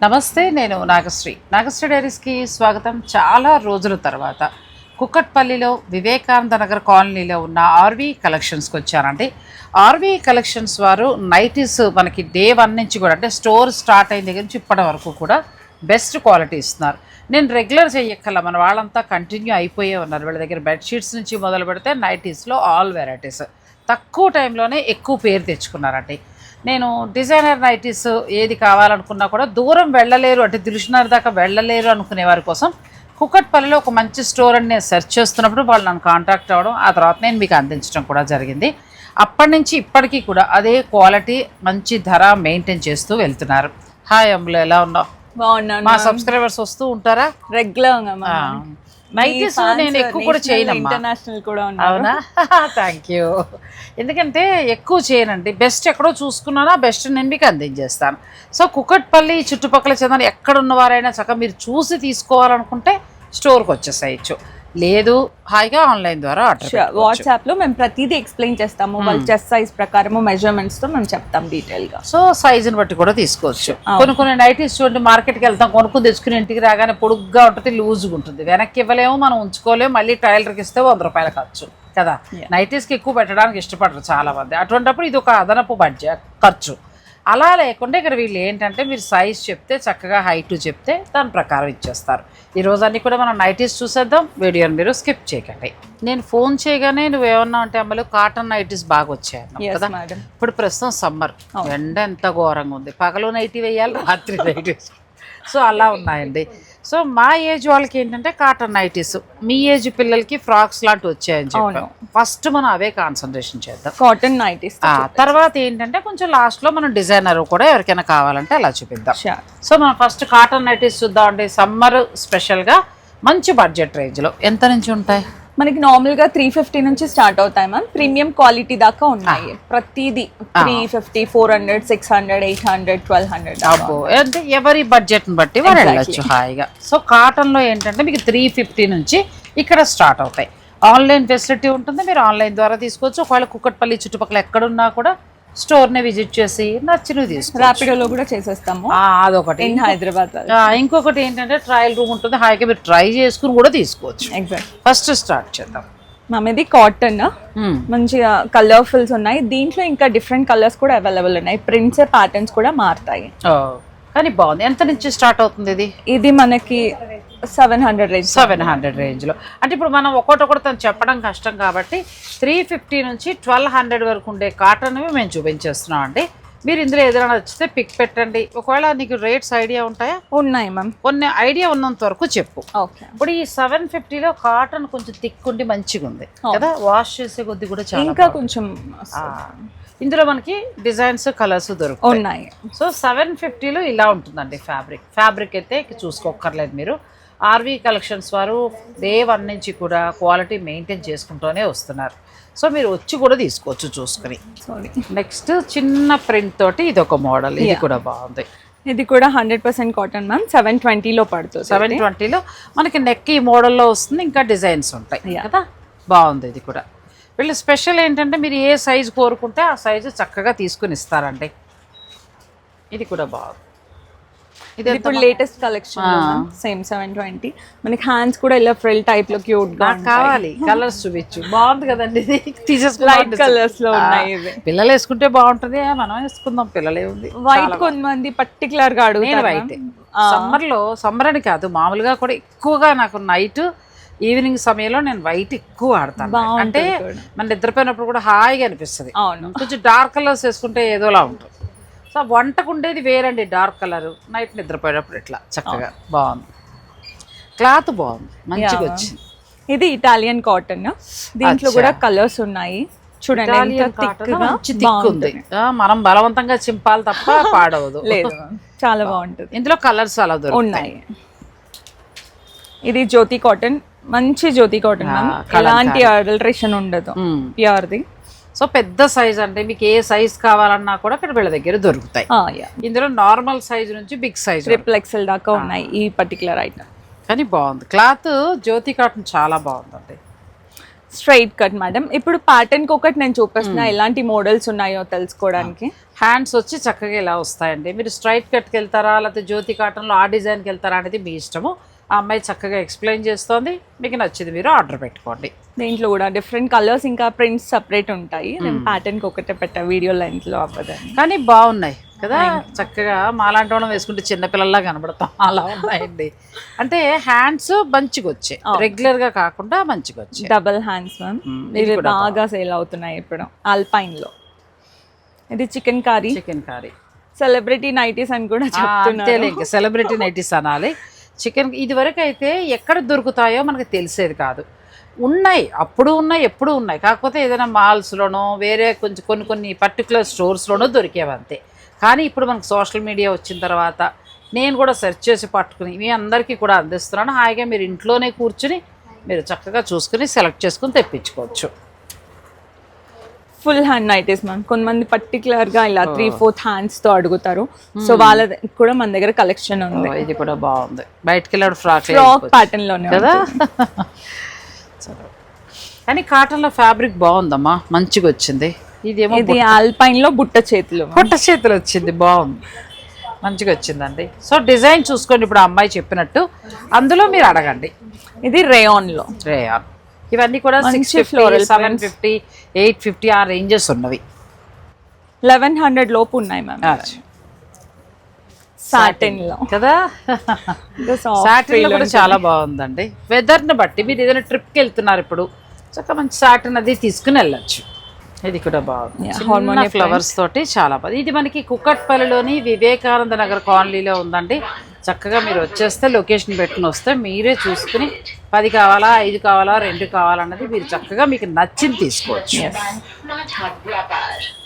నమస్తే, నేను నాగశ్రీ డైరీస్కి స్వాగతం. చాలా రోజుల తర్వాత కుక్కట్పల్లిలో వివేకానంద నగర్ కాలనీలో ఉన్న ఆర్వీ కలెక్షన్స్కి వచ్చానండి. ఆర్వీ కలెక్షన్స్ వారు నైటీస్ మనకి డే 1 నుంచి కూడా, అంటే స్టోర్ స్టార్ట్ అయిన దగ్గర నుంచి ఇప్పటి వరకు కూడా బెస్ట్ క్వాలిటీ ఇస్తున్నారు. నేను రెగ్యులర్ చెయ్యక్కల, మన వాళ్ళంతా కంటిన్యూ అయిపోయే ఉన్నారు. వీళ్ళ దగ్గర బెడ్షీట్స్ నుంచి మొదలు పెడితే నైటీస్లో ఆల్ వెరైటీస్ తక్కువ టైంలోనే ఎక్కువ పేరు తెచ్చుకున్నారండి. నేను డిజైనర్ నైటీస్ ఏది కావాలనుకున్నా కూడా దూరం వెళ్ళలేరు, అంటే దిల్షునగర్ దాకా వెళ్ళలేరు అనుకునే వారి కోసం కుక్కట్పల్లిలో ఒక మంచి స్టోర్ అని నేను సెర్చ్ చేస్తున్నప్పుడు వాళ్ళు నన్ను కాంటాక్ట్ అవ్వడం, ఆ తర్వాత నేను మీకు అందించడం కూడా జరిగింది. అప్పటి నుంచి ఇప్పటికీ కూడా అదే క్వాలిటీ, మంచి ధర మెయింటైన్ చేస్తూ వెళ్తున్నారు. హాయ్ అమ్ములు, ఎలా ఉన్నావు? బాగున్నాను. మా సబ్స్క్రైబర్స్ వస్తూ ఉంటారా రెగ్యులర్? నైటీస్ నేను ఎక్కువ కూడా చేయను, ఇంటర్నేషనల్ కూడా. అవునా? Thank you. ఎందుకంటే ఎక్కువ చేయనండి, బెస్ట్ ఎక్కడో చూసుకున్నానా బెస్ట్ నేను మీకు అందించేస్తాను. సో కుక్కట్పల్లి చుట్టుపక్కల చెందిన ఎక్కడున్నవారైనా చక్కగా మీరు చూసి తీసుకోవాలనుకుంటే స్టోర్కి వచ్చేసేయచ్చు, లేదు హాయిగా ఆన్లైన్ ద్వారా ఆర్డర్. వాట్సాప్ లో మేము ప్రతిదీ ఎక్స్ప్లెయిన్ చేస్తాము, వాళ్ళ చెస్ట్ సైజ్ ప్రకారం మెజర్మెంట్స్ తో మేము చెప్తాం డీటెయిల్ గా. సో సైజుని బట్టి కూడా తీసుకోవచ్చు. కొన్ని నైటీస్ చూడండి, మార్కెట్కి వెళ్తాం, కొనుక్కుని తెచ్చుకుని ఇంటికి రాగానే పొడుగ్గా ఉంటుంది, లూజ్గా ఉంటుంది, వెనక్కి ఇవ్వలేము, మనం ఉంచుకోలేము, మళ్ళీ టైలర్కి ఇస్తే 100 రూపాయలు ఖర్చు కదా. నైటీస్కి ఎక్కువ పెట్టడానికి ఇష్టపడరు చాలా మంది. అటువంటిప్పుడు ఇది ఒక అదనపు బడ్జెట్ ఖర్చు. అలా లేకుండా ఇక్కడ వీళ్ళు ఏంటంటే, మీరు సైజ్ చెప్తే చక్కగా హైట్ చెప్తే దాని ప్రకారం ఇచ్చేస్తారు. ఈరోజు అన్నీ కూడా మనం నైటీస్ చూసేద్దాం, వీడియోని మీరు స్కిప్ చేయకండి. నేను ఫోన్ చేయగానే నువ్వేమన్నా అంటే అమ్మలు కాటన్ నైటీస్ బాగా వచ్చాయి కదా. ఇప్పుడు ప్రస్తుతం సమ్మర్, ఎండ ఎంత ఘోరంగా ఉంది, పగలు నైటీ వేయాలి, రాత్రి నైటీస్, సో అలా ఉన్నాయండి. సో మా ఏజ్ వాళ్ళకి ఏంటంటే కాటన్ నైటీస్, మీ ఏజ్ పిల్లలకి ఫ్రాక్స్ లాంటివి వచ్చాయని చెప్పాం. ఫస్ట్ మనం అవే కాన్సన్ట్రేషన్ చేద్దాం, కాటన్ నైటీస్. తర్వాత ఏంటంటే కొంచెం లాస్ట్లో మనం డిజైనర్ కూడా ఎవరికైనా కావాలంటే అలా చూపిద్దాం. సో మనం ఫస్ట్ కాటన్ నైటీస్ చూద్దామండి. సమ్మర్ స్పెషల్గా మంచి బడ్జెట్ రేంజ్లో ఎంత నుంచి ఉంటాయి? మనకి నార్మల్ గా 350 నుంచి స్టార్ట్ అవుతాయి మ్యామ్. ప్రీమియం క్వాలిటీ దాకా ఉన్నాయి. ప్రతిదీ 350, 400, 600, 800, 1200. అబ్బో, అంటే ఎవరి బడ్జెట్ ని బట్టి వాళ్ళు వెళ్ళచ్చు హాయిగా. సో కాటన్ లో ఏంటంటే మీకు 350 నుంచి ఇక్కడ స్టార్ట్ అవుతాయి. ఆన్లైన్ ఫెసిలిటీ ఉంటుంది, మీరు ఆన్లైన్ ద్వారా తీసుకోవచ్చు. ఒకవేళ కుక్కట్పల్లి చుట్టుపక్కల ఎక్కడున్నా కూడా స్టోర్ని విజిట్ చేసి నచ్చినవి తీసుకోవచ్చు. ర్యాపిడోలో కూడా చేసేస్తాము, అదొకటి. హైదరాబాద్ ఇంకొకటి ఏంటంటే ట్రయల్ రూమ్ ఉంటుంది, హాయిగా మీరు ట్రై చేసుకుని కూడా తీసుకోవచ్చు. ఎగ్జాక్ట్. ఫస్ట్ స్టార్ట్ చేద్దాం. మ్యామ్ ఇది కాటన్, మంచిగా కలర్ఫుల్స్ ఉన్నాయి. దీంట్లో ఇంకా డిఫరెంట్ కలర్స్ కూడా అవైలబుల్ ఉన్నాయి. ప్రింట్స్ ప్యాటర్న్స్ కూడా మారుతాయి, కానీ బాగుంది. ఎంత నుంచి స్టార్ట్ అవుతుంది ఇది మనకి 700 రేంజ్లో. అంటే ఇప్పుడు మనం ఒకటి తను చెప్పడం కష్టం కాబట్టి 350 నుంచి 1200 వరకు ఉండే కాటన్ మేము చూపించేస్తున్నాం అండి. మీరు ఇందులో ఏదైనా నచ్చితే పిక్ పెట్టండి. ఒకవేళ నీకు రేట్స్ ఐడియా ఉంటాయా? ఉన్నాయి మ్యామ్, కొన్ని ఐడియా ఉన్నంత వరకు చెప్పు. ఓకే. ఇప్పుడు ఈ 750లో కాటన్ కొంచెం థిక్ ఉండి మంచిగా ఉంది కదా, వాష్ చేసే కొద్ది కూడా చాలా ఇంకా కొంచెం. ఇందులో మనకి డిజైన్స్ కలర్స్ దొరుకుతాయి. సో 750లో ఇలా ఉంటుందండి ఫ్యాబ్రిక్ అయితే చూసుకోక్కర్లేదు మీరు. ఆర్వీ కలెక్షన్స్ వారు డే 1 నుంచి కూడా క్వాలిటీ మెయింటైన్ చేసుకుంటూనే వస్తున్నారు. సో మీరు వచ్చి కూడా తీసుకోవచ్చు చూసుకుని. నెక్స్ట్ చిన్న ప్రింట్ తోటి ఇది ఒక మోడల్, ఇది కూడా బాగుంది. ఇది కూడా 100% కాటన్ మ్యామ్. 720లో పడుతుంది. 720లో మనకి నెక్ ఈ మోడల్లో వస్తుంది, ఇంకా డిజైన్స్ ఉంటాయి కదా. బాగుంది ఇది కూడా. వీళ్ళు స్పెషల్ ఏంటంటే మీరు ఏ సైజు కోరుకుంటే ఆ సైజు చక్కగా తీసుకుని ఇస్తారండి. ఇది కూడా బాగుంది. ఇది ఇప్పుడు లేటెస్ట్ కలెక్షన్, సేమ్ 720. మనకి హ్యాండ్స్ కూడా ఇలా ఫ్రిల్ టైప్ లో క్యూట్ గా కావాలి. కలర్స్ చూపించు, బాగుంది కదండి. లైట్ కలర్స్ లో ఉన్నాయి. పిల్లలు వేసుకుంటే బాగుంటది, మనం వేసుకుందాం, పిల్లలే ఉంది. వైట్ కొంతమంది పర్టికులర్ గా అడుగుతారు. వైట్ సమ్మర్ అని కాదు, మామూలుగా కూడా ఎక్కువగా నాకు నైట్ ఈవినింగ్ సమయంలో నేను వైట్ ఎక్కువ వాడతాను. అంటే మన నిద్రపోయినప్పుడు కూడా హాయిగా అనిపిస్తుంది. కొంచెం డార్క్ కలర్స్ వేసుకుంటే ఏదోలా ఉంటుంది. సో వంటకు ఉండేది వేరండి డార్క్ కలర్, నైట్ నిద్రపోయేటప్పుడు ఇట్లా చక్కగా బాగుంది. క్లాత్ బాగుంది, మంచిగా వచ్చింది. ఇది ఇటాలియన్ కాటన్, దీంట్లో కూడా కలర్స్ ఉన్నాయి చూడండి. మంచి థిక్ ఉంది, మనం బలవంతంగా చింపాలి తప్ప పాడవదు. లేదు, చాలా బాగుంటుంది. ఇందులో కలర్స్ అలా ఉన్నాయి. ఇది జ్యోతి కాటన్, మంచి జ్యోతి కాటన్, ఎలాంటి అడల్టరేషన్ ఉండదు, ప్యూర్ది. సో పెద్ద సైజ్ అంటే మీకు ఏ సైజ్ కావాలన్నా కూడా ఇక్కడ వీళ్ళ దగ్గర దొరుకుతాయి. ఇందులో నార్మల్ సైజ్ నుంచి బిగ్ సైజ్ XL దాకా ఉన్నాయి ఈ పర్టికులర్ ఐటమ్. కానీ బాగుంది క్లాత్. జ్యోతి కాటన్ చాలా బాగుందండి. Straight cut madam. ఇప్పుడు ప్యాటర్న్ కి ఒకటి నేను చూపిస్తున్నా ఎలాంటి మోడల్స్ ఉన్నాయో తెలుసుకోవడానికి. హ్యాండ్స్ వచ్చి చక్కగా ఇలా వస్తాయండి. మీరు స్ట్రైట్ కట్కి వెళ్తారా లేకపోతే జ్యోతి కాటన్లో ఆ డిజైన్కి వెళ్తారా అనేది మీ ఇష్టము. ఆ అమ్మాయి చక్కగా ఎక్స్ప్లెయిన్ చేస్తోంది, మీకు నచ్చింది మీరు ఆర్డర్ పెట్టుకోండి. దీంట్లో కూడా డిఫరెంట్ కలర్స్ ఇంకా ప్రింట్స్ సపరేట్ ఉంటాయి. నేను ప్యాటర్న్ కి ఒకటే పెట్టా, వీడియో లెంత్ లో అవ్వదని. కానీ బాగున్నాయి కదా, చక్కగా మాలాంటి వాళ్ళం వేసుకుంటే చిన్నపిల్లల్లా కనబడతాం అలా ఉన్నాయండి. అంటే హ్యాండ్స్ మంచిగా వచ్చాయి, రెగ్యులర్ గా కాకుండా మంచిగా వచ్చాయి. డబల్ హ్యాండ్స్ మ్యామ్, ఇవి బాగా సేల్ అవుతున్నాయి ఇప్పుడు ఆల్పైన్ లో. ఇది చికెన్ కర్రీ సెలబ్రిటీ నైటీస్ అని కూడా చెప్తున్నారు. ఇంకా సెలబ్రిటీ నైటీస్ అనాలి. చికెన్ ఇది వరకు అయితే ఎక్కడ దొరుకుతాయో మనకు తెలిసేది కాదు. ఉన్నాయి, అప్పుడు ఉన్నాయి, ఎప్పుడు ఉన్నాయి. కాకపోతే ఏదైనా మాల్స్లోనో వేరే కొంచెం కొన్ని పర్టికులర్ స్టోర్స్లోనో దొరికేవి అంతే. కానీ ఇప్పుడు మనకు సోషల్ మీడియా వచ్చిన తర్వాత నేను కూడా సెర్చ్ చేసి పట్టుకుని మీ అందరికీ కూడా అందిస్తున్నాను. హాయిగా మీరు ఇంట్లోనే కూర్చుని మీరు చక్కగా చూసుకుని సెలెక్ట్ చేసుకుని తెప్పించుకోవచ్చు. Full hand nighties ma'am. కొంతమంది పర్టికులర్ గా ఇలా 3/4 హ్యాండ్స్ తో అడుగుతారు. సో వాళ్ళ కూడా మన దగ్గర కలెక్షన్ ఉంది. ఇది కూడా బాగుంది, బయటకి వెళ్ళాడు ఫ్రాక్ ప్యాటర్న్ లోనే కదా. కానీ కాటన్ లో ఫ్యాబ్రిక్ బాగుందమ్మా, మంచిగా వచ్చింది. ఇది ఆల్పైన్ లో బుట్ట చేతులు వచ్చింది, బాగుంది, మంచిగా వచ్చిందండి. సో డిజైన్ చూసుకోండి ఇప్పుడు అమ్మాయి చెప్పినట్టు, అందులో మీరు అడగండి. ఇది రేయాన్ లో, ఇవన్నీ కూడా 650, 750, 850 ఆ రేంజెస్ ఉన్నవి. 1100 లోపు ఉన్నాయి మ్యామ్. సాటిన్ లో కదా, సాటిన్ లో కూడా చాలా బాగుందండి. వెదర్ ని బట్టి మీరు ఏదైనా ట్రిప్ కి వెళ్తున్నారు ఇప్పుడు చక్కగా మంచి సాటిన్ అది తీసుకుని వెళ్ళొచ్చు. ఇది కూడా బాగుంది, ఫ్లవర్స్ తోటి చాలా బాగుంది. ఇది మనకి కుక్కట్పల్లిలోని వివేకానంద నగర్ కాలనీలో ఉందండి. చక్కగా మీరు వచ్చేస్తే లొకేషన్ పెట్టుకుని వస్తే మీరే చూసుకుని 10 కావాలా, 5 కావాలా, 2 కావాలన్నది మీరు చక్కగా మీకు నచ్చింది తీసుకోవచ్చు.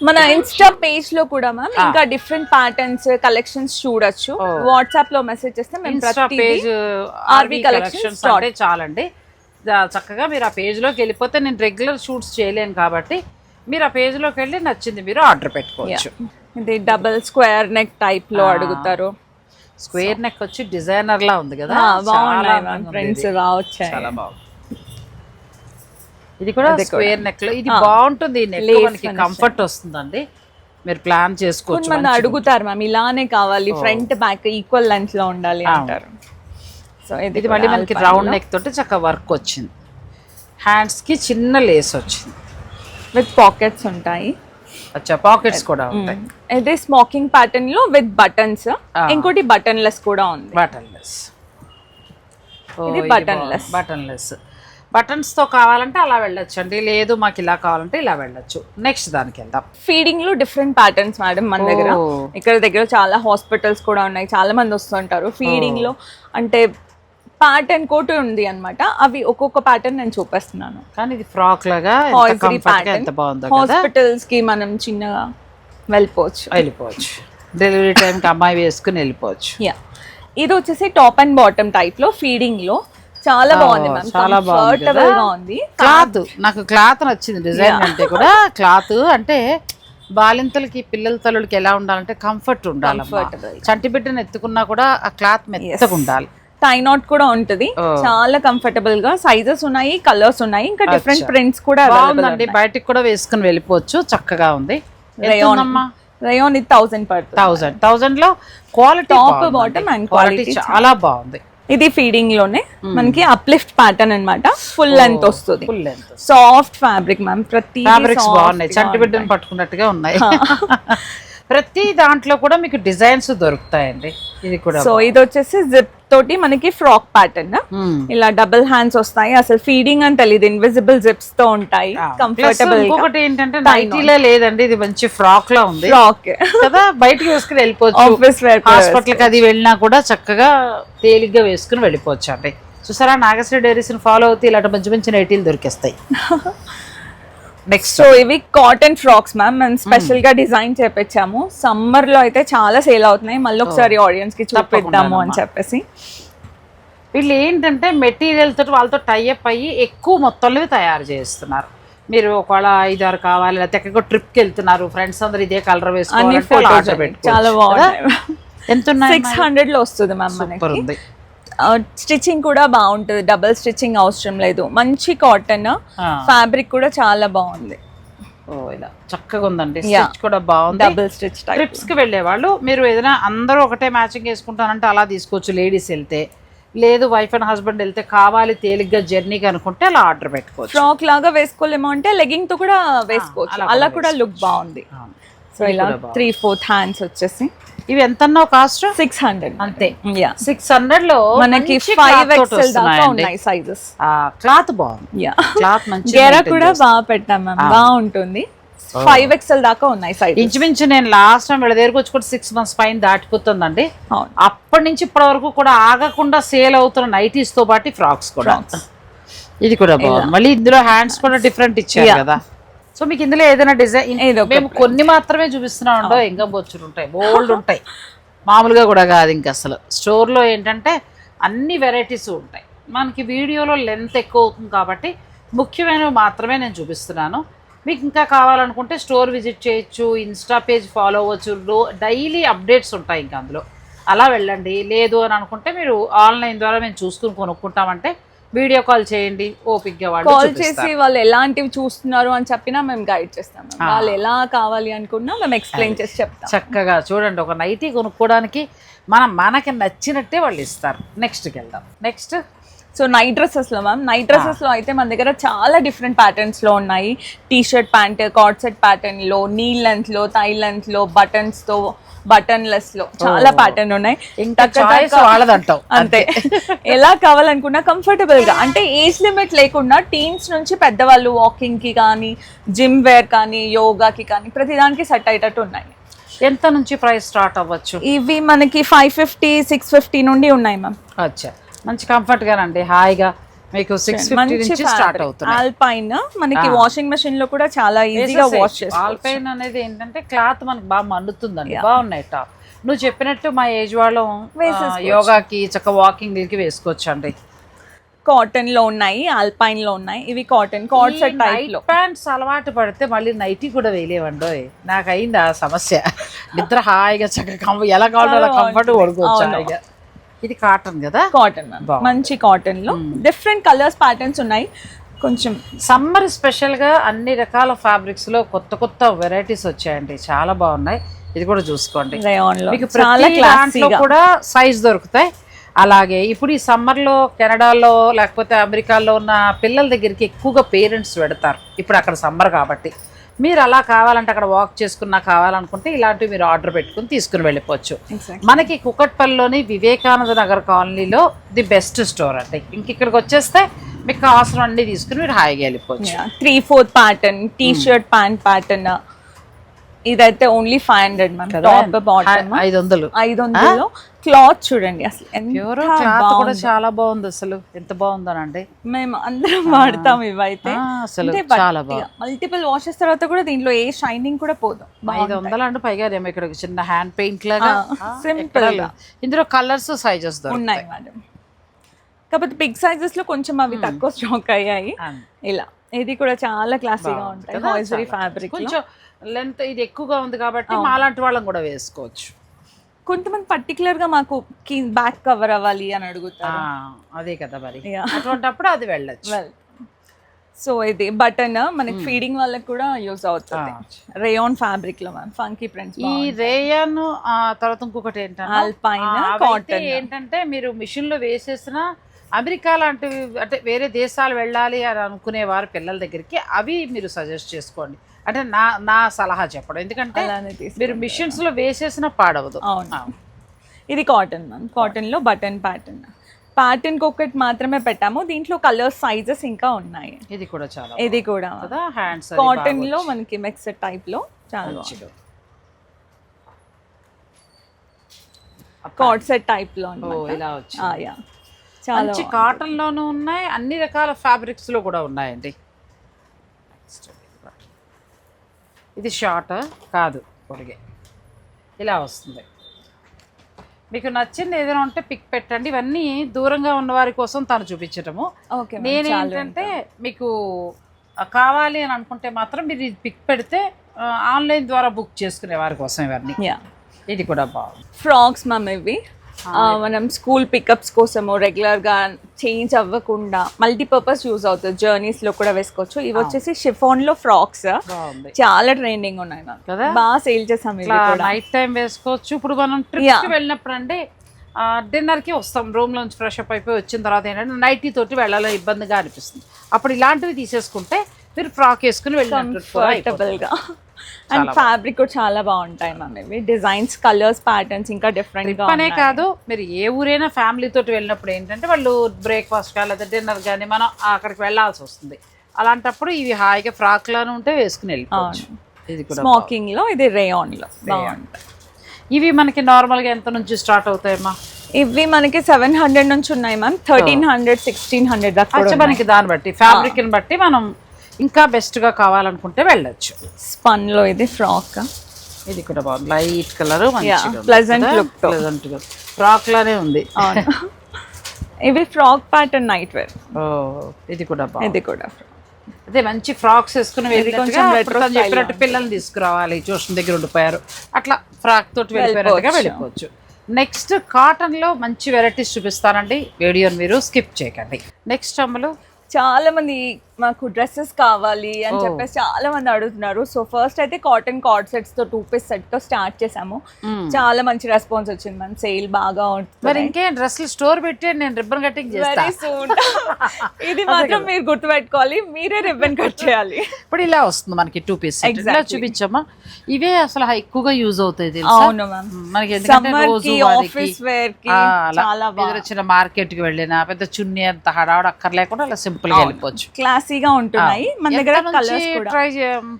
మన ఇన్స్టా పేజ్ లో కూడా మ్యామ్ ఇంకా డిఫరెంట్ ప్యాటర్న్స్ కలెక్షన్స్ చూడొచ్చు. వాట్సాప్ లో మెసేజ్ చేస్తే మేము ఇన్స్టా పేజ్ ఆర్వి కలెక్షన్స్ అంటే చాలండి. చక్కగా మీరు ఆ పేజ్ లోకి వెళ్ళిపోతే నేను రెగ్యులర్ షూట్స్ చేయలేను కాబట్టి మీరు ఆ పేజ్ లోకి వెళ్ళి నచ్చింది మీరు ఆర్డర్ పెట్టుకోవచ్చు. ఇది డబుల్ స్క్వేర్ నెక్ టైప్ లో అడుగుతారు. స్క్వేర్ నెక్ వచ్చి డిజైనర్ లా ఉంది కదా, చాలా బాగుంది. ఇది కూడా స్క్వేర్ నెక్ లో, ఇది బాగుంటుంది. ఈ నెక్ మనకి కంఫర్ట్ వస్తుందండి, మీరు ప్లాన్ చేసుకోవచ్చు. కొంతమంది అడుగుతారు మ్యామ్ ఇలానే కావాలి, ఫ్రంట్ బ్యాక్ ఈక్వల్ లెంత్ లో ఉండాలి అంటారు. సో ఇది మళ్ళీ మనకి రౌండ్ నెక్ తోటి చక్కగా వర్క్ వచ్చింది. హ్యాండ్స్ కి చిన్న లేస్ వచ్చింది విత్ పాకెట్స్ ఉంటాయి. అచ్చా, పాకెట్స్ కూడా ఉంటాయి. ఇది స్మోకింగ్ ప్యాటర్న్ లో విత్ బటన్స్. ఇంకోటి బటన్ లెస్ కూడా ఉంది. బటన్ లెస్ బటన్స్ తో కావాలంటే అలా వెళ్ళొచ్చు అండి, లేదు మాకు ఇలా కావాలంటే ఇలా వెళ్ళొచ్చు. నెక్స్ట్ దానికి వెళ్దాం. ఫీడింగ్ లో డిఫరెంట్ ప్యాటర్న్స్ మేడం మన దగ్గర. దగ్గర చాలా హాస్పిటల్స్ కూడా ఉన్నాయి, చాలా మంది వస్తుంటారు. ఫీడింగ్ లో అంటే ప్యాటర్న్ కోట్ ఉంది అన్నమాట. అవి ఒక్కొక్క ప్యాటర్న్ నేను చూపిస్తున్నాను. కానీ ఇది ఫ్రాక్ లాగా ఎంత బాగుందో, హాస్పిటల్స్ కి మనం చిన్నగా వెళ్ళిపోవచ్చు. డెలివరీ టైంకి అమ్మాయి వేసుకుని వెళ్ళిపోవచ్చు. ఇది వచ్చేసి టాప్ అండ్ బాటమ్ టైప్ లో ఫీడింగ్ లో చాలా బాగుంది మ్యామ్, చాలా కంఫర్టబుల్ గా ఉంది. క్లాత్ నాకు క్లాత్ నచ్చింది. డిజైన్ అంటే కూడా క్లాత్ అంటే బాలింతలకి పిల్లల తల్లులకి ఎలా ఉండాలంటే కంఫర్ట్ ఉండాలి. చంటి బిడ్డను ఎత్తుకున్నా కూడా ఆ క్లాత్ మెత్తగా ఉండాలి. టై నాట్ కూడా ఉంటది, చాలా కంఫర్టబుల్ గా. సైజెస్ ఉన్నాయి, కలర్స్ ఉన్నాయి, ఇంకా డిఫరెంట్ ప్రింట్స్ కూడా బాగుందండి. బయటికి కూడా వేసుకుని వెళ్ళిపోవచ్చు, చక్కగా ఉంది. రేయాన్ ఇది 1000 పడుతుంది. 1000 లో quality top bottom and quality చాలా బాగుంది. ఇది ఫీడింగ్ లోనే మనకి అప్లిఫ్ట్ ప్యాటర్న్ అన్నమాట. ఫుల్ లెంత్ వస్తుంది, సాఫ్ట్ ఫ్యాబ్రిక్ మ్యామ్. ప్రతి ఫ్యాబ్రిక్స్ బాగున్నాయి, చంటి బిడ్డను పట్టుకున్నట్టుగా ఉన్నాయి. ప్రతి దాంట్లో కూడా మీకు డిజైన్స్ దొరుకుతాయండి. ఇది కూడా సో ఇది వచ్చేసి జిప్ తోటి మనకి ఫ్రాక్ ప్యాటర్న్. ఇలా డబుల్ హ్యాండ్స్ వస్తాయి. అసలు ఫీడింగ్ అని తెలియదు, ఇన్విజిబుల్ జిప్స్ తో ఉంటాయి, కంఫర్టబుల్. ఇంకొకటి ఏంటంటే నైటీలో లేదండి, ఇది మంచి ఫ్రాక్ లా ఉంది. ఫ్రాక్ కదా, బయటకి వేసుకుని వెళ్ళిపోవచ్చు. హాస్పిటల్ కి అది వెళ్ళినా కూడా చక్కగా తేలిగ్గా వేసుకుని వెళ్ళిపోవచ్చు అండి. చూసారా, నాగశ్రీ డైరీస్ ఫాలో అవుతే ఇలాంటి మంచి మంచి నైటీలు దొరికేస్తాయి. నెక్స్ట్ సో ఇవి కాటన్ ఫ్రాక్స్ మ్యామ్, మనం స్పెషల్ గా డిజైన్ చేపించాము. సమ్మర్ లో అయితే చాలా సేల్ అవుతున్నాయి. మళ్ళీ ఒకసారి ఆడియన్స్ కి చూపిద్దాము అని చెప్పేసి. వీళ్ళు ఏంటంటే మెటీరియల్ తోటి వాళ్ళతో టైఅప్ అయ్యి ఎక్కువ మొత్తంలో తయారు చేస్తున్నారు. మీరు ఒకవేళ 5-6 కావాలి, లేకపోతే ఎక్కడికో ట్రిప్ కి వెళ్తున్నారు, ఫ్రెండ్స్ అందరు ఇదే కలర్ వేసుకోవాలి, చాలా బాగుంది. ఎంత 600 లో వస్తుంది మ్యామ్ మనకి. స్టిచ్చింగ్ కూడా బాగుంటుంది, డబుల్ స్టిచ్చింగ్ అవసరం లేదు, మంచి కాటన్, ఫ్యాబ్రిక్ కూడా చాలా బాగుంది. ఓ ఇలా చక్కగా ఉందండి, స్టిచ్ కూడా బాగుంది. డబుల్ స్టిచ్ ట్రిప్స్ కి వెళ్ళే వాళ్ళు మీరు ఏదైనా అందరూ ఒకటే మ్యాచింగ్ వేసుకుంటానంటే అలా తీసుకోవచ్చు. లేడీస్ వెళ్తే, లేదు వైఫ్ అండ్ హస్బెండ్ వెళ్తే కావాలి తేలిగ్గా జర్నీకి అనుకుంటే అలా ఆర్డర్ పెట్టుకోవచ్చు. ఫ్రాక్ లాగా వేసుకోలేమో అంటే లెగ్గింగ్ తో కూడా వేసుకోవచ్చు, అలా కూడా లుక్ బాగుంది. సో ఇలా 3/4 హ్యాండ్స్ వచ్చేసి ఇవి ఎంతన్నా కాస్ట్ 600 అంతే. 600 లో మనకి 5XL దాకా ఉన్నాయి సైజెస్. క్లాత్ బాగుంది, క్లాత్ మంచి గేరా కూడా బాగా పెట్టాం మ్యామ్, బాగుంటుంది. 5XL దాకా ఉన్నాయి సైజ్. ఇంచుమించు నేను లాస్ట్ టైం వీళ్ళ దగ్గరకు వచ్చి కూడా 6 months పైన దాటిపోతుందండి. అప్పటి నుంచి ఇప్పటి వరకు కూడా ఆగకుండా సేల్ అవుతున్న నైటీస్ తో పాటు ఫ్రాక్స్ కూడా. ఇది కూడా బాగుంది. మళ్ళీ ఇందులో హ్యాండ్స్ కూడా డిఫరెంట్ ఇచ్చారు కదా. సో మీకు ఇందులో ఏదైనా డిజైన్, మేము కొన్ని మాత్రమే చూపిస్తున్నాం ఉండో, ఇంకా బొచ్చులు ఉంటాయి, బోల్డ్ ఉంటాయి, మామూలుగా కూడా కాదు. ఇంకా అసలు స్టోర్లో ఏంటంటే అన్ని వెరైటీస్ ఉంటాయి. మనకి వీడియోలో లెంత్ ఎక్కువ అవుతుంది కాబట్టి ముఖ్యమైనవి మాత్రమే నేను చూపిస్తున్నాను. మీకు ఇంకా కావాలనుకుంటే స్టోర్ విజిట్ చేయొచ్చు, ఇన్స్టా పేజ్ ఫాలో అవ్వచ్చు, డైలీ అప్డేట్స్ ఉంటాయి ఇంకా అందులో. అలా వెళ్ళండి. లేదు అని అనుకుంటే మీరు ఆన్లైన్ ద్వారా మేము చూసుకుని కొనుక్కుంటామంటే వీడియో కాల్ చేయండి, ఓపిక్గా వాళ్ళు కాల్ చేసి వాళ్ళు ఎలాంటివి చూస్తున్నారు అని చెప్పినా మేము గైడ్ చేస్తాం. వాళ్ళు ఎలా కావాలి అనుకున్నా మేము ఎక్స్ప్లెయిన్ చేసి చెప్తాం. చక్కగా చూడండి, ఒక నైటీ కొనుక్కోవడానికి మనకి నచ్చినట్టే వాళ్ళు ఇస్తారు. నెక్స్ట్కి వెళ్దాం. నెక్స్ట్ సో నైట్ డ్రెస్సెస్లో మ్యామ్, నైట్ డ్రెస్సెస్లో అయితే మన దగ్గర చాలా డిఫరెంట్ ప్యాటర్న్స్లో ఉన్నాయి. టీషర్ట్ ప్యాంట్, కార్డ్ సెట్ ప్యాటర్న్లో, నీ లెంత్లో, థై లెంత్లో, బటన్స్తో, బటన్లెస్లో చాలా ప్యాటర్న్ ఉన్నాయి. వాళ్ళదంటావు అంతే. ఎలా కావాలనుకున్నా కంఫర్టబుల్గా, అంటే ఏజ్ లిమిట్ లేకుండా టీన్స్ నుంచి పెద్దవాళ్ళు వాకింగ్కి కానీ, జిమ్ వేర్ కానీ, యోగాకి కానీ ప్రతిదానికి సెట్ అయ్యేటట్టు ఉన్నాయి. ఎంత నుంచి ప్రైస్ స్టార్ట్ అవ్వచ్చు? ఇవి మనకి 550, 650 నుండి ఉన్నాయి మ్యామ్. అచ్చా, మంచి కంఫర్ట్ గానండి, హాయిగా మీకు 650 నుంచి స్టార్ట్ అవుతుంది. ఆల్పైన్ మనకి వాషింగ్ మెషిన్ లో కూడా చాలా ఈజీగా వాష్ చేసుకోవచ్చు. ఆల్పైన్ అనేది ఏంటంటే క్లాత్ మనకి బాగా మండుతుందండి, బాగున్నాయి టాప్. నువ్వు చెప్పినట్టు మా ఏజ్ వాళ్ళం యోగాకి చక్క వాకింగ్ కి వేసుకోవచ్చు అండి. కాటన్ లో ఉన్నాయి, ఆల్పైన్ లో ఉన్నాయి. ఇవి కాటన్ కార్డ్ సెట్ టైప్ లో. ప్యాంట్స్ అలవాటు పడితే మళ్ళీ నైటీ కూడా వేయలేవండో. నాకు అయింది ఆ సమస్య. నిద్ర హాయిగా చక్కగా ఎలా కావాలో అలా కంఫర్ట్ పడుకోవచ్చు. ఇది కాటన్ కదా? కాటన్ మంచి కాటన్ లో డిఫరెంట్ కలర్స్ ప్యాటర్న్స్ ఉన్నాయి. కొంచెం సమ్మర్ స్పెషల్ గా అన్ని రకాల ఫ్యాబ్రిక్స్ లో కొత్త కొత్త వెరైటీస్ వచ్చాయండి, చాలా బాగున్నాయి. ఇది కూడా చూసుకోండి, మీకు ప్రతి దాంట్లో కూడా సైజ్ దొరుకుతాయి. అలాగే ఇప్పుడు ఈ సమ్మర్లో కెనడాలో లేకపోతే అమెరికాలో ఉన్న పిల్లల దగ్గరికి ఎక్కువగా పేరెంట్స్ పెడతారు. ఇప్పుడు అక్కడ సమ్మర్ కాబట్టి మీరు అలా కావాలంటే అక్కడ వాక్ చేసుకున్నా కావాలనుకుంటే ఇలాంటివి మీరు ఆర్డర్ పెట్టుకుని తీసుకుని వెళ్ళిపోవచ్చు. మనకి కుకట్పల్లిలోని వివేకానంద నగర్ కాలనీలో ది బెస్ట్ స్టోర్ అండి. ఇంక ఇక్కడికి వచ్చేస్తే మీకు కావాల్సిన అన్ని తీసుకుని మీరు హాయిగా వెళ్ళిపోవచ్చు. 3/4 pattern, T shirt pant pattern. ఇదైతే only 500 ma'am. Top bottom 500. Cloth చూడండి అసలు కూడా చాలా బాగుంది. అసలు ఎంత బాగుందనండి, మేము అందరం వాడతాం ఇవైతే. అసలు చాలా బాగుంది. మల్టిపుల్ వాషెస్ తర్వాత కూడా దీంట్లో ఏ షైనింగ్ కూడా పోదు. 500 అంటే పైగా ఏమో ఇక్కడ చిన్న హ్యాండ్ పెయింట్ లాగా సింపుల్. ఇందులో కలర్స్ సైజెస్ ఉన్నాయి మేడం, కాకపోతే బిగ్ సైజెస్ లో కొంచెం అవి తక్కువ స్టాక్ అయ్యాయి. ఇలా ఇది కూడా చాలా క్లాసీగా ఉంటాయి. హాయిజరీ ఫ్యాబ్రిక్, కొంచెం లెంత్ ఇది ఎక్కువగా ఉంది కాబట్టి మాలాంటి వాళ్ళని కూడా వేసుకోవచ్చు. కొంతమంది పర్టికులర్ గా మాకు బ్యాక్ కవర్ అవ్వాలి అని అడుగుతారు. అదే కదా మరి, అటువంటిప్పుడు అది వెళ్ళచ్చు. సో ఇది బటన్ మనకి ఫీడింగ్ వాళ్ళకి కూడా యూజ్ అవుతుంది. రేయాన్ ఫ్యాబ్రిక్ లో మ్యామ్, ఫంకీ ప్రింట్స్. ఈ రేయాన్ తర్వాత ఇంకొకటి ఏంటంటే ఆల్పైన్ కాటన్. ఏంటంటే మీరు మిషన్ లో వేసేసిన అమెరికా లాంటివి అంటే వేరే దేశాలు వెళ్ళాలి అని అనుకునేవారు పిల్లల దగ్గరికి అవి మీరు సజెస్ట్ చేసుకోండి. అంటే నా సలహా చెప్పడం, ఎందుకంటే మీరు మిషన్స్ లో వేసేసిన పాడవదు. అవును, ఇది కాటన్ మ్యామ్. కాటన్ లో బటన్ ప్యాటర్న్ ఒకటి మాత్రమే పెట్టాము. దీంట్లో కలర్స్ సైజెస్ ఇంకా ఉన్నాయి. ఇది కూడా చాలా, ఇది కూడా హ్యాండ్స్ కాటన్ లో మనకి మిక్స్డ్ టైప్ లో చాలా కార్డ్ సెట్ టైప్ లో ఇలా వచ్చి మంచి కాటన్ లోనూ ఉన్నాయి, అన్ని రకాల ఫ్యాబ్రిక్స్ లో కూడా ఉన్నాయండి. ఇది షార్ట్ కాదు, పొడిగే ఇలా వస్తుంది. మీకు నచ్చింది ఏదైనా ఉంటే పిక్ పెట్టండి. ఇవన్నీ దూరంగా ఉన్న వారి కోసం తను చూపించటము. నేనేంటంటే మీకు కావాలి అని అనుకుంటే మాత్రం మీరు ఇది పిక్ పెడితే ఆన్లైన్ ద్వారా బుక్ చేసుకునే వారి కోసం ఇవన్నీ. ఇది కూడా బాగుంది. ఫ్రాక్స్ మ్యామ్, ఇవి మనం స్కూల్ పికప్స్ కోసము రెగ్యులర్ గా చేంజ్ అవ్వకుండా మల్టీపర్పస్ యూజ్ అవుతుంది, జర్నీస్ లో కూడా వేసుకోవచ్చు. ఇవి వచ్చేసి షిఫాన్ లో ఫ్రాక్స్ బాగుంది చాలా ట్రెండింగ్ ఉన్నాయి మ్యామ్, కదా బాగా సేల్ చేసాం ఇవి కూడా. నైట్ టైం వేసుకోవచ్చు. ఇప్పుడు మనం ట్రిప్ కి వెళ్ళినప్పుడు అంటే డిన్నర్ కి వస్తాం, రూమ్ లోంచి ఫ్రెష్ అప్ అయిపోయి వచ్చిన తర్వాత ఏంటంటే నైటీ తోటి వెళ్ళాలని ఇబ్బందిగా అనిపిస్తుంది. అప్పుడు ఇలాంటివి తీసేసుకుంటే మీరు ఫ్రాక్ వేసుకుని కంఫర్టబుల్ గా అండ్ ఫ్యాబ్రిక్ కూడా చాలా బాగుంటాయి మ్యామ్. ఇవి డిజైన్స్, కలర్స్, ప్యాటర్న్స్ ఇంకా డిఫరెంట్ గా అనే కాదు, మీరు ఏ ఊరైనా ఫ్యామిలీ తోటి వెళ్ళినప్పుడు ఏంటంటే వాళ్ళు బ్రేక్ఫాస్ట్ గా లేదా డిన్నర్ కానీ మనం అక్కడికి వెళ్ళాల్సి వస్తుంది. అలాంటప్పుడు ఇవి హాయిగా ఫ్రాక్ లానే ఉంటే వేసుకుని వెళ్ళిపోవచ్చు. ఇది కూడా స్మోకింగ్ లో, ఇది రేయాన్ లో బాగుంటాయి. ఇవి మనకి నార్మల్ గా ఎంత నుంచి స్టార్ట్ అవుతాయమ్మా? ఇవి మనకి 700 నుంచి ఉన్నాయి మ్యామ్, 1300, 1600 దాకా మనకి దాన్ని బట్టి ఫ్యాబ్రిక్ ని బట్టి మనం ఇంకా బెస్ట్ గా కావాలనుకుంటే వెళ్ళొచ్చు. స్పన్ లో ఇది ఫ్రాక్, ఇది కూడా బాగుంది, light colour, pleasant look, pleasant గా ఫ్రాక్ లానే ఉంది. ఇవి ఫ్రాక్ ప్యాటర్న్ నైట్ వేర్. ఇది కూడా బాగుంది, ఇది కూడా అదే మంచి ఫ్రాక్స్ వేసుకుని చెప్పినట్టు పిల్లల్ని తీసుకురావాలి, ట్యూషన్ దగ్గర ఉండిపోయారు, అట్లా ఫ్రాక్ తోటి వెళ్ళిపోయినట్టుగా వెళ్ళిపోవచ్చు. నెక్స్ట్ కాటన్ లో మంచి వెరైటీస్ చూపిస్తానండి, వీడియోని మీరు స్కిప్ చేయకండి. నెక్స్ట్ అమ్మలు చాలా మంది మాకు డ్రెస్సెస్ కావాలి అని చెప్పేసి చాలా మంది అడుగుతున్నారు. సో ఫస్ట్ అయితే కాటన్ కార్డ్ సెట్స్ తో 2 పీస్ సెట్ తో స్టార్ట్ చేసాము. చాలా మంచి రెస్పాన్స్ వచ్చింది మ్యామ్, సేల్ బాగా ఉంటుంది. మరి ఇంకేం డ్రెస్సులు స్టోర్ పెట్టి నేను రిబ్బన్ కటింగ్ చేస్తాను. ఇది మాత్రం మీరు గుర్తుపెట్టుకోవాలి, మీరే రిబ్బన్ కట్ చేయాలి. ఇప్పుడు ఇలా వస్తుంది మనకి 2 పీస్ ఇలా చూపించమ్మా. ఇవే అసలు ఎక్కువగా యూజ్ అవుతాయి. అవును మ్యామ్, మనకి ఆఫీస్ వేర్ కి చాలా బాగా. చిన్న మార్కెట్ కి వెళ్ళినా పెద్ద చున్నీ అంత హడావుడు అక్కర్లేకుండా అలా సింపుల్ గా వెళ్ళిపోవచ్చు. క్లాసీగా ఉంటున్నాయి. మన దగ్గర కలర్స్ కూడా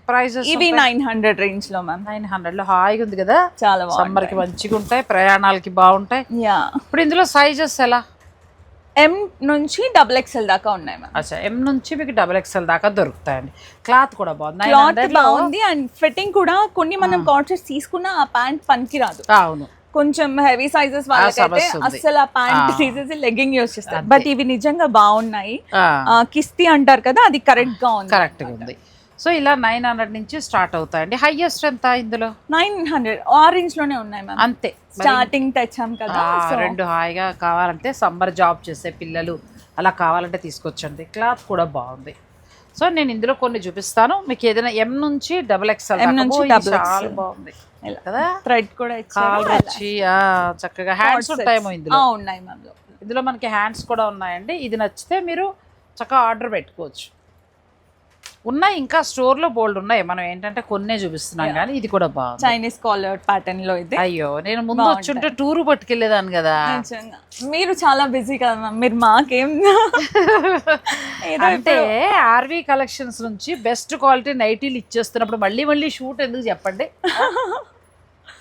ప్రైజెస్ ఇవి 900 రేంజ్ లో మ్యామ్. 900 లో హాయిగా ఉంది కదా, చాలా బాగుంది. సమ్మర్ కి మంచిగా ఉంటాయి, ప్రయాణాలకి బాగుంటాయి. ఇప్పుడు ఇందులో సైజెస్ ఎలా? M నుంచి XXL దాకా ఉన్నాయి మ్యామ్. అచ్చా, M నుంచి మీకు XXL దాకా దొరుకుతాయండి. క్లాత్ కూడా బాగుంది, క్లాత్ బాగుంది అండ్ ఫిట్టింగ్ కూడా. కొన్ని మనం కార్డ్ సెట్స్ తీసుకున్న ఆ ప్యాంట్ పనికి రాదు. అవును, కొంచెం హెవీ సైజెస్ వాళ్ళకైతే అస్సలు ఆ ప్యాంట్ తీసేసి లెగ్గింగ్ యూస్ చేస్తారు. బట్ ఇవి నిజంగా బాగున్నాయి. కిస్తీ అంటారు కదా, అది కరెక్ట్ గా ఉంది, కరెక్ట్ గా ఉంది. సో ఇలా 900 నుంచి స్టార్ట్ అవుతాయండి. హైయెస్ట్ ఎంత ఇందులో? 900 ఆరెంజ్ లోనే ఉన్నాయి మ్యామ్. అంతే, స్టార్టింగ్ తెచ్చాం కదా. రెండు హాయిగా కావాలంటే సమ్మర్ జాబ్ చేసే పిల్లలు అలా కావాలంటే తీసుకొచ్చండి. క్లాత్ కూడా బాగుంది. సో నేను ఇందులో కొన్ని చూపిస్తాను మీకు. ఏదైనా M నుంచి XXL చాలా బాగుంది కదా. థ్రెడ్ కూడా కాలర్ వచ్చి చక్కగా హ్యాండ్స్ ఉంటాయేమో ఇందులో. ఉన్నాయి మ్యామ్, ఇందులో మనకి హ్యాండ్స్ కూడా ఉన్నాయండి. ఇది నచ్చితే మీరు చక్కగా ఆర్డర్ పెట్టుకోవచ్చు. ఉన్నాయి ఇంకా స్టోర్ లో బోల్డ్ ఉన్నాయి, మనం ఏంటంటే కొన్నే చూపిస్తున్నాం కానీ ఇది కూడా బాగుంది. చైనీస్ కాలర్ ప్యాటర్న్ లో ఇది. అయ్యో, నేను ముందు వచ్చుంటే టూర్ పట్టుకెళ్ళేదాన్ని కదా. మీరు చాలా బిజీ కదా మ్యామ్, మీరు మాకేం అంటే ఆర్వీ కలెక్షన్స్ నుంచి బెస్ట్ క్వాలిటీ నైటీలు ఇచ్చేస్తున్నప్పుడు మళ్ళీ మళ్ళీ షూట్ ఎందుకు చెప్పండి.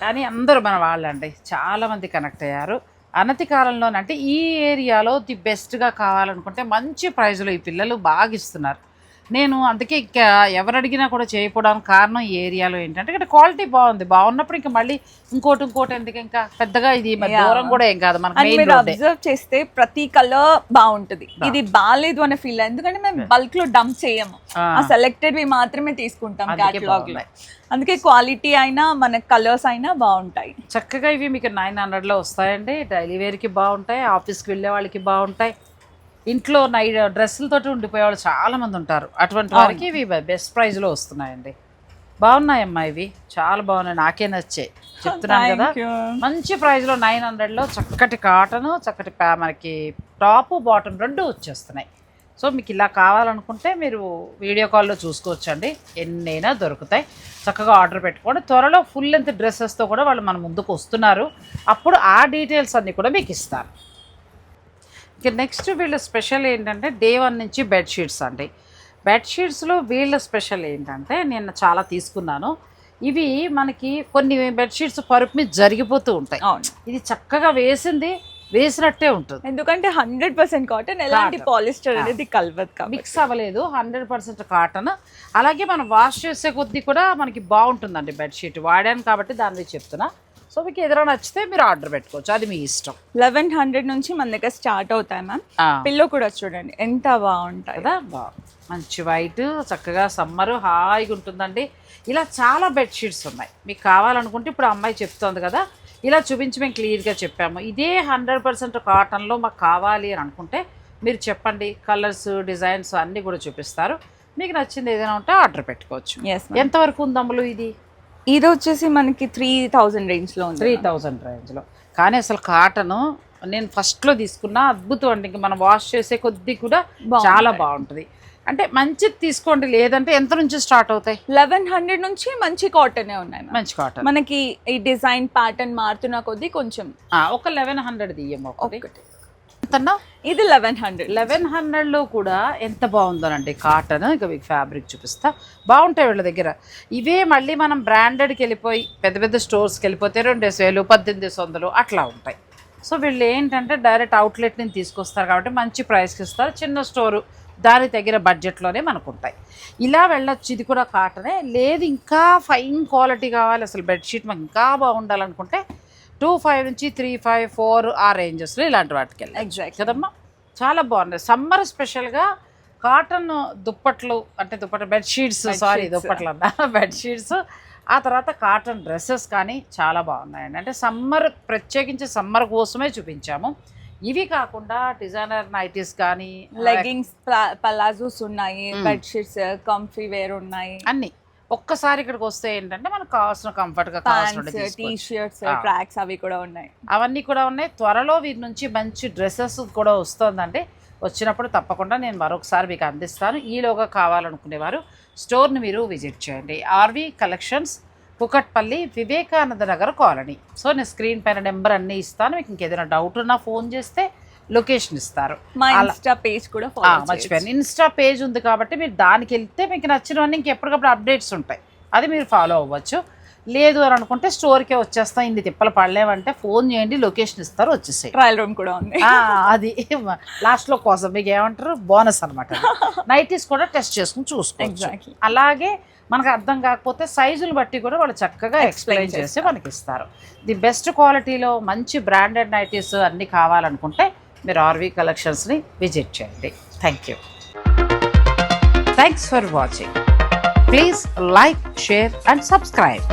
కానీ అందరూ మన వాళ్ళండి, చాలా మంది కనెక్ట్ అయ్యారు. అనతి కాలంలోనంటే ఈ ఏరియాలో ది బెస్ట్గా కావాలనుకుంటే మంచి ప్రైజ్లో ఈ పిల్లలు బాగా ఇస్తున్నారు. నేను అందుకే ఇంకా ఎవరు అడిగినా కూడా చేయకపోవడానికి కారణం ఈ ఏరియాలో ఏంటంటే ఇక్కడ క్వాలిటీ బాగుంది. బాగున్నప్పుడు ఇంకా మళ్ళీ ఇంకోటి ఎందుకు, ఇంకా పెద్దగా ఇది దూరం కూడా ఏం కాదు మనకి. మీరు అబ్జర్వ్ చేస్తే ప్రతి కలర్ బాగుంటుంది. ఇది బాగాలేదు అనే ఫీల్, ఎందుకంటే మేము బల్క్ లో డంప్ చేయము, ఆ సెలెక్టెడ్ వి మాత్రమే తీసుకుంటాం క్యాటలాగ్ లో. అందుకే క్వాలిటీ అయినా మన కలర్స్ అయినా బాగుంటాయి. చక్కగా ఇవి మీకు 900 లో వస్తాయండి. డైలీ వేర్కి బాగుంటాయి, ఆఫీస్కి వెళ్ళే వాళ్ళకి బాగుంటాయి, ఇంట్లో డ్రెస్సులతోటి ఉండిపోయేవాళ్ళు చాలా మంది ఉంటారు. అటువంటి వారికి ఇవి బెస్ట్ ప్రైజ్లో వస్తున్నాయండి. బాగున్నాయమ్మా, ఇవి చాలా బాగున్నాయి, నాకే నచ్చాయి, చెప్తున్నాను కదా. మంచి ప్రైజ్లో 900లో చక్కటి కాటను, చక్కటి మనకి టాపు బాటమ్ రెండు వచ్చేస్తున్నాయి. సో మీకు ఇలా కావాలనుకుంటే మీరు వీడియో కాల్లో చూసుకోవచ్చండి, ఎన్నైనా దొరుకుతాయి. చక్కగా ఆర్డర్ పెట్టుకోండి. త్వరలో ఫుల్ లెంత్ డ్రెస్సెస్తో కూడా వాళ్ళు మన ముందుకు వస్తున్నారు, అప్పుడు ఆ డీటెయిల్స్ అన్నీ కూడా మీకు ఇస్తాను. ఇక నెక్స్ట్ వీళ్ళ స్పెషల్ ఏంటంటే డే 1 నుంచి బెడ్షీట్స్ అండి. బెడ్షీట్స్లో వీళ్ళ స్పెషల్ ఏంటంటే నేను చాలా తీసుకున్నాను. ఇవి మనకి కొన్ని బెడ్షీట్స్ పరుపు మీద జరిగిపోతూ ఉంటాయి, ఇది చక్కగా వేసినట్టే ఉంటుంది. ఎందుకంటే 100% కాటన్, ఎలాంటి పాలిస్టర్ అనేది కలవదు, మిక్స్ అవ్వలేదు, 100% కాటన్. అలాగే మనం వాష్ చేసే కొద్దీ కూడా మనకి బాగుంటుందండి బెడ్షీట్. వాడాను కాబట్టి దాని మీద చెప్తున్నా. సో మీకు ఏదైనా నచ్చితే మీరు ఆర్డర్ పెట్టుకోవచ్చు, అది మీ ఇష్టం. 1100 నుంచి మన దగ్గర స్టార్ట్ అవుతాయి మ్యామ్. పిల్లో కూడా చూడండి ఎంత బాగుంటాయి కదా, మంచి వైట్, చక్కగా సమ్మర్ హాయిగా ఉంటుందండి. ఇలా చాలా బెడ్షీట్స్ ఉన్నాయి, మీకు కావాలనుకుంటే ఇప్పుడు అమ్మాయి చెప్తోంది కదా, ఇలా చూపించి మేము క్లియర్గా చెప్పాము. ఇదే 100% కాటన్లో మాకు కావాలి అని అనుకుంటే మీరు చెప్పండి, కలర్స్ డిజైన్స్ అన్నీ కూడా చూపిస్తారు. మీకు నచ్చింది ఏదైనా ఉంటే ఆర్డర్ పెట్టుకోవచ్చు. ఎంతవరకు ఉందమ్ములు ఇది? ఇది వచ్చేసి మనకి 3000 రేంజ్లో ఉంది. 3000 రేంజ్లో. కానీ అసలు కాటన్ నేను ఫస్ట్లో తీసుకున్న అద్భుతం అండి. ఇంక మనం వాష్ చేసే కొద్దీ కూడా చాలా బాగుంటుంది. అంటే మంచిది తీసుకోండి, లేదంటే ఎంత నుంచి స్టార్ట్ అవుతాయి? 1100 నుంచి మంచి కాటనే ఉన్నాయి. మంచి కాటన్ మనకి ఈ డిజైన్ ప్యాటర్న్ మారుతున్న కొద్దీ కొంచెం ఒక 1100 దియ్యం ఒకటి. ఎంతన్నా? ఇది 1100. 1100లో కూడా ఎంత బాగుందోనండి కాటన్. ఇక మీకు ఫ్యాబ్రిక్ చూపిస్తా, బాగుంటాయి వీళ్ళ దగ్గర. ఇవే మళ్ళీ మనం బ్రాండెడ్కి వెళ్ళిపోయి పెద్ద పెద్ద స్టోర్స్కి వెళ్ళిపోతే 2000 1800 అట్లా ఉంటాయి. సో వీళ్ళు ఏంటంటే డైరెక్ట్ అవుట్లెట్ నుంచి తీసుకొస్తారు కాబట్టి మంచి ప్రైస్కి ఇస్తారు. చిన్న స్టోరు దానికి తగిన బడ్జెట్లోనే మనకు ఉంటాయి. ఇలా వెళ్ళొచ్చు. ఇది కూడా కాటనే. లేదు ఇంకా ఫైన్ క్వాలిటీ కావాలి, అసలు బెడ్షీట్ మాకు ఇంకా బాగుండాలనుకుంటే 2500 నుంచి 3500, 4 ఆ రేంజెస్లో ఇలాంటి వాటికి వెళ్ళి ఎగ్జాక్ట్ కదమ్మా. చాలా బాగున్నాయి. సమ్మర్ స్పెషల్గా కాటన్ దుప్పట్లు, అంటే బెడ్షీట్స్, సారీ దుప్పట్లు అన్నా, బెడ్షీట్స్, ఆ తర్వాత కాటన్ డ్రెస్సెస్ కానీ చాలా బాగున్నాయండి. అంటే సమ్మర్, ప్రత్యేకించి సమ్మర్ కోసమే చూపించాము. ఇవి కాకుండా డిజైనర్ నైటీస్ కానీ, లెగ్గింగ్స్, పలాజోస్ ఉన్నాయి, బెడ్షీట్స్, కంఫీ వేర్ ఉన్నాయి, అన్ని ఒక్కసారి ఇక్కడికి వస్తే ఏంటంటే మనకు కావాల్సిన కంఫర్ట్గా కావాల్సిన టీ-షర్ట్స్, ట్రాక్స్ అవి కూడా ఉన్నాయి. అవన్నీ కూడా ఉన్నాయి. త్వరలో వీరి నుంచి మంచి డ్రెస్సెస్ కూడా వస్తుందండి. వచ్చినప్పుడు తప్పకుండా నేను మరొకసారి మీకు అందిస్తాను. ఈలోగా కావాలనుకునేవారు స్టోర్ని మీరు విజిట్ చేయండి. R V collections, Kukatpally, Vivekananda Nagar colony. So నేను స్క్రీన్ పైన నెంబర్ అన్నీ ఇస్తాను. మీకు ఇంకేదైనా డౌట్ ఉన్నా ఫోన్ చేస్తే లొకేషన్ ఇస్తారు. మా ఇన్స్టా పేజ్ కూడా మర్చిపోయాను, ఇన్స్టా పేజ్ ఉంది కాబట్టి మీరు దానికి వెళ్తే మీకు నచ్చినవన్నీ ఇంకెప్పటికప్పుడు అప్డేట్స్ ఉంటాయి, అది మీరు ఫాలో అవ్వచ్చు. లేదు అని అనుకుంటే స్టోర్కే వచ్చేస్తాం, ఇన్ని తిప్పలు పడలేమంటే ఫోన్ చేయండి, లొకేషన్ ఇస్తారు, వచ్చేసాయి. ట్రయల్ రూమ్ కూడా ఉంది. అది లాస్ట్లో కోసం మీకు ఏమంటారు, బోనస్ అనమాట. నైటీస్ కూడా టెస్ట్ చేసుకుని చూసుకోవచ్చు. అలాగే మనకు అర్థం కాకపోతే సైజులు బట్టి కూడా వాళ్ళు చక్కగా ఎక్స్ప్లెయిన్ చేసి మనకి ఇస్తారు. ది బెస్ట్ క్వాలిటీలో మంచి బ్రాండెడ్ నైటీస్ అన్నీ కావాలనుకుంటే మీరు ఆర్వి కలెక్షన్స్ని విజిట్ చేయండి. Thank you. Thanks for watching. Please like, share and subscribe.